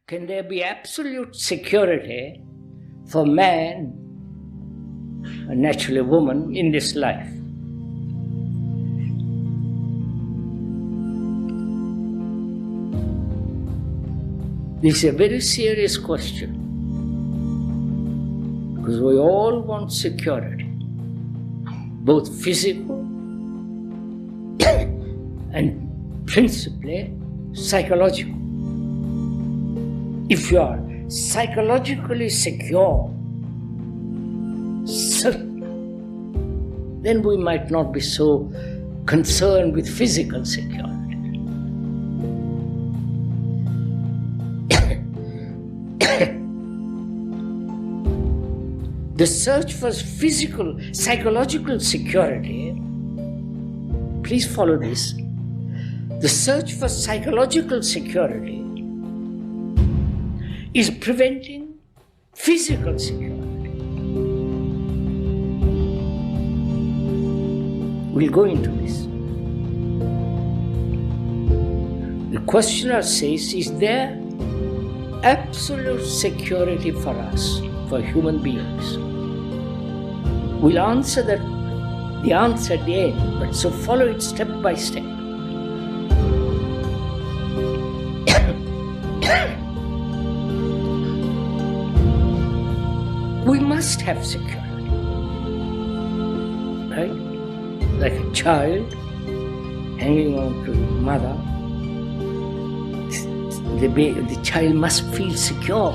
Can there be absolute security for man, and naturally woman, in this life? This is a very serious question, because we all want security, both physical and principally psychological. If you are psychologically secure, certain, then we might not be so concerned with physical security. The search for physical, psychological security, please follow this. The search for psychological security is preventing physical security. We'll go into this. The questioner says, is there absolute security for us, for human beings? We'll answer that, the answer at the end, but so follow it step by step. We must have security, right? Like a child hanging on to the mother, the child must feel secure.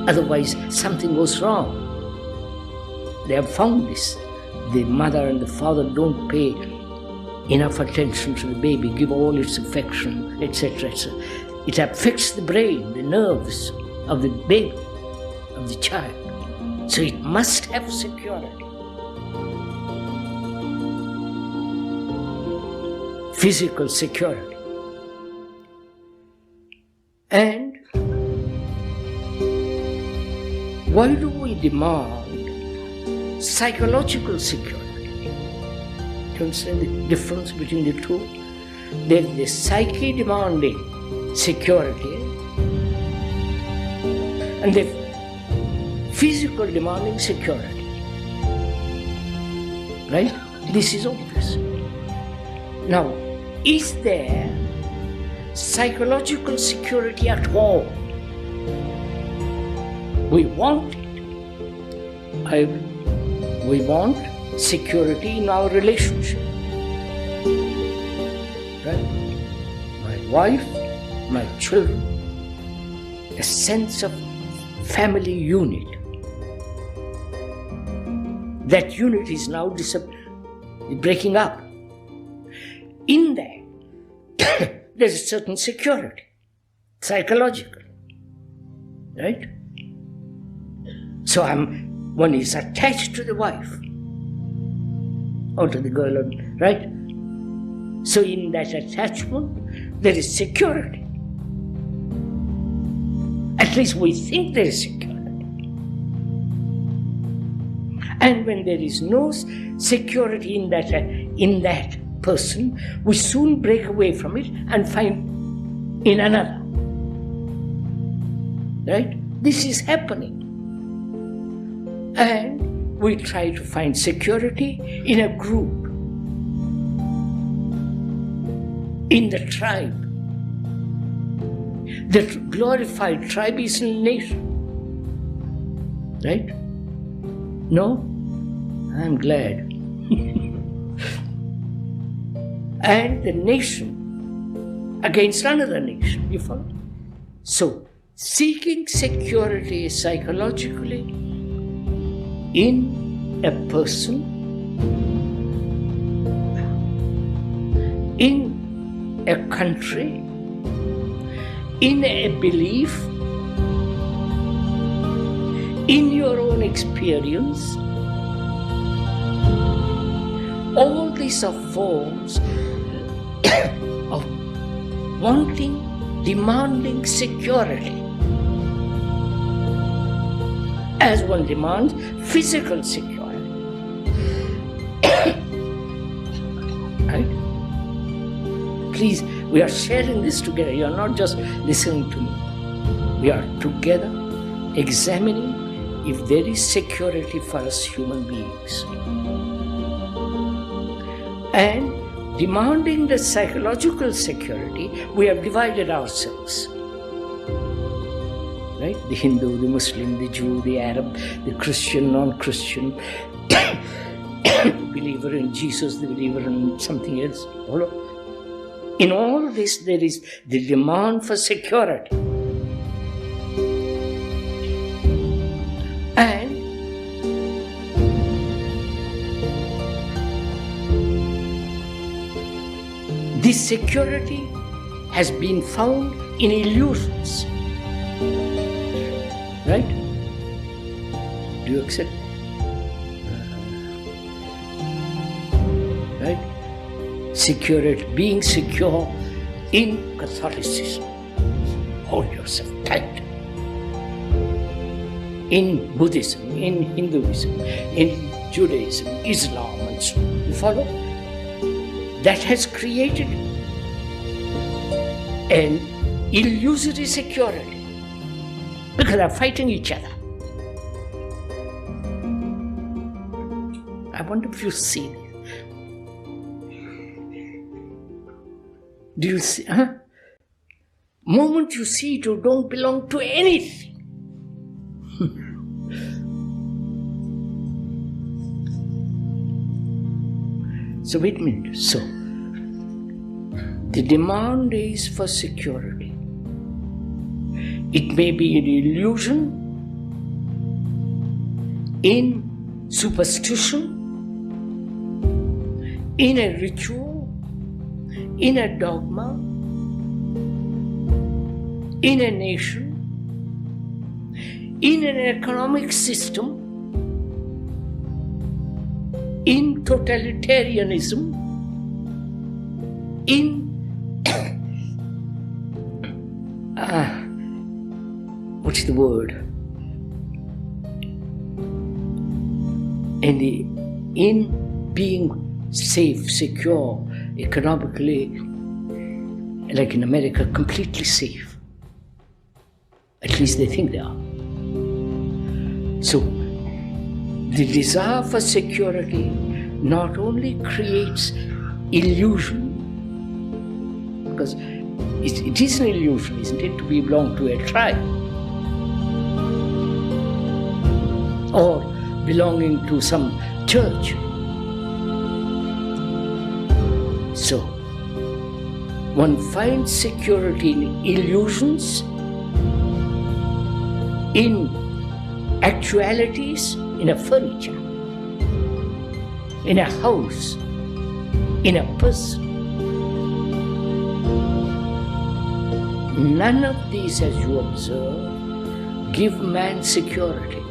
Otherwise, something goes wrong. They have found this. The mother and the father don't pay enough attention to the baby, give all its affection, etc. It affects the brain, the nerves of the baby, of the child. So it must have security. Physical security. And why do we demand psychological security? Do you understand the difference between the two? There's the psyche demanding security and the physical demanding security. Right? This is obvious. Now, is there psychological security at all? We want it. We want security in our relationship. Right? My wife, my children, a sense of family unit. That unit is now breaking up. In that, there's a certain security, psychological, right? So one is attached to the wife or to the girl, right? So in that attachment, there is security. At least we think there is security. And when there is no security in that person, we soon break away from it and find in another. Right? This is happening. And we try to find security in a group, in the tribe. The glorified tribe is a nation. Right? No? I'm glad. And the nation against another nation, you follow? So, seeking security psychologically in a person, in a country, in a belief, in your own experience, all these are forms of wanting, demanding security. As one demands physical security. Right? Please We are sharing this together. You are not just listening to me. We are together examining if there is security for us human beings. And demanding the psychological security, we have divided ourselves. Right? The Hindu, the Muslim, the Jew, the Arab, the Christian, non-Christian, believer in Jesus, the believer in something else. In all this, there is the demand for security. And this security has been found in illusions. Right? Do you accept? Right? Security, being secure in Catholicism. Hold yourself tight. In Buddhism, in Hinduism, in Judaism, Islam, and so on. You follow? That has created an illusory security. Because they're fighting each other. I wonder if you see this. Do you see? Moment you see it, you don't belong to anything. So wait a minute. So, the demand is for security. It may be an illusion, in superstition, in a ritual, in a dogma, in a nation, in an economic system, in totalitarianism, in what's the word? In being safe, secure, economically, like in America, completely safe. At least they think they are. So, the desire for security not only creates illusion, because it is an illusion, isn't it, to belong to a tribe or belonging to some church. So, one finds security in illusions, in actualities, in a furniture, in a house, in a person. None of these, as you observe, give man security.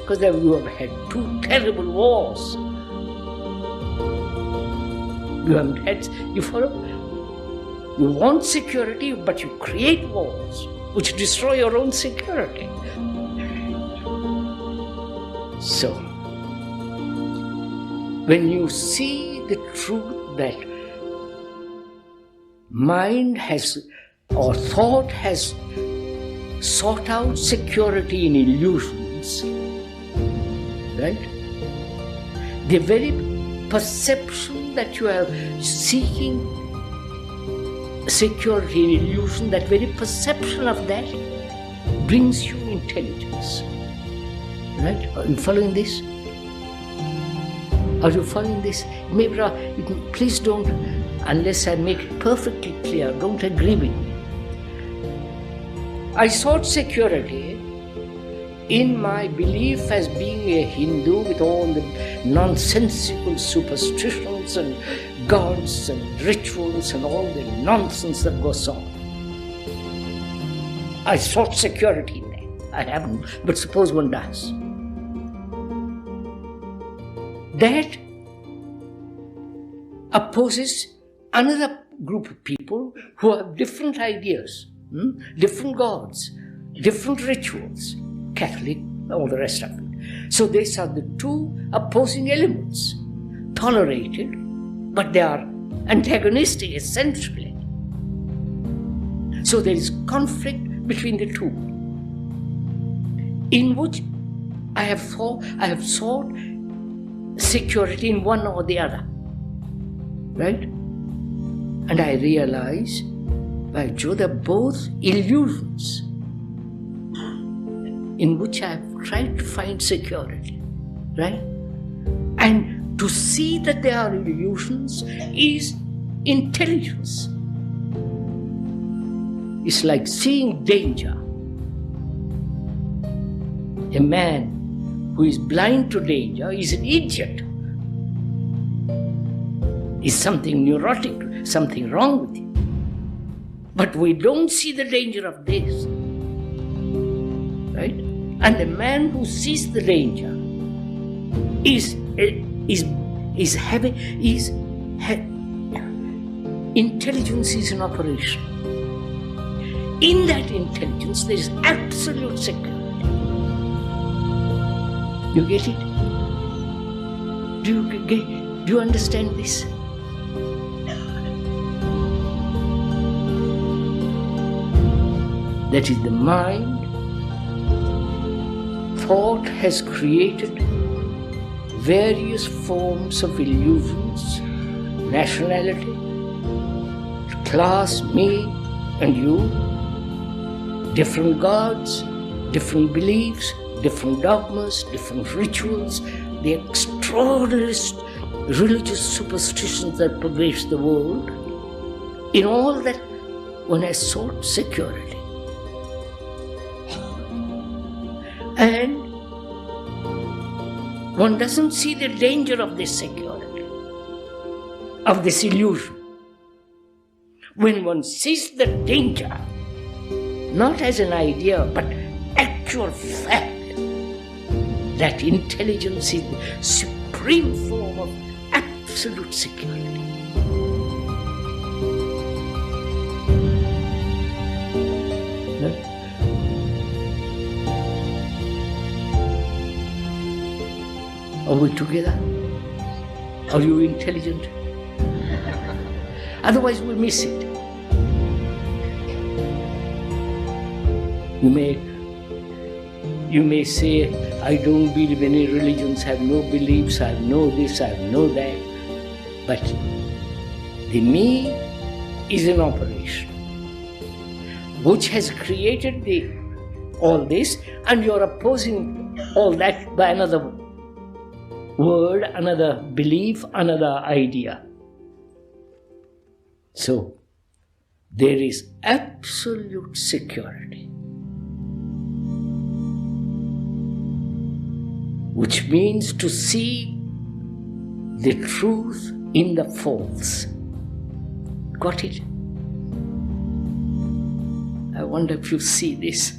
Because you have had two terrible wars. You haven't had, you follow? You want security, but you create wars which destroy your own security. So, when you see the truth that mind has, or thought has sought out security in illusions, right? The very perception that you are seeking security in illusion, that very perception of that brings you intelligence. Right? Are you following this? Are you following this? Maybe, please don't, unless I make it perfectly clear, don't agree with me. I sought security in my belief as being a Hindu with all the nonsensical superstitions and gods and rituals and all the nonsense that goes on. I sought security in that. I haven't, but suppose one does. That opposes another group of people who have different ideas, different gods, different rituals, Catholic, all the rest of it. So these are the two opposing elements, tolerated, but they are antagonistic essentially. So there is conflict between the two, in which I have sought security in one or the other, right? And I realize, by Jove, they're both illusions in which I have tried to find security, right? And to see that they are illusions is intelligence. It's like seeing danger. A man who is blind to danger is an idiot. Is something neurotic, something wrong with him. But we don't see the danger of this, right? And the man who sees the danger intelligence is in operation. In that intelligence, there is absolute security. You get it? Do you understand this? That is, the mind, thought has created various forms of illusions, nationality, class, me and you, different gods, different beliefs, different dogmas, different rituals, the extraordinary religious superstitions that pervade the world. In all that, one has sought security. And one doesn't see the danger of this security, of this illusion. When one sees the danger, not as an idea, but actual fact, that intelligence is the supreme form of absolute security. Are we together? Are you intelligent? Otherwise we miss it. You may say, I don't believe any religions, I have no beliefs, I have no this, I have no that. But the me is in operation, which has created all this, and you're opposing all that by another word, another belief, another idea. So, there is absolute security, which means to see the truth in the false. Got it? I wonder if you see this.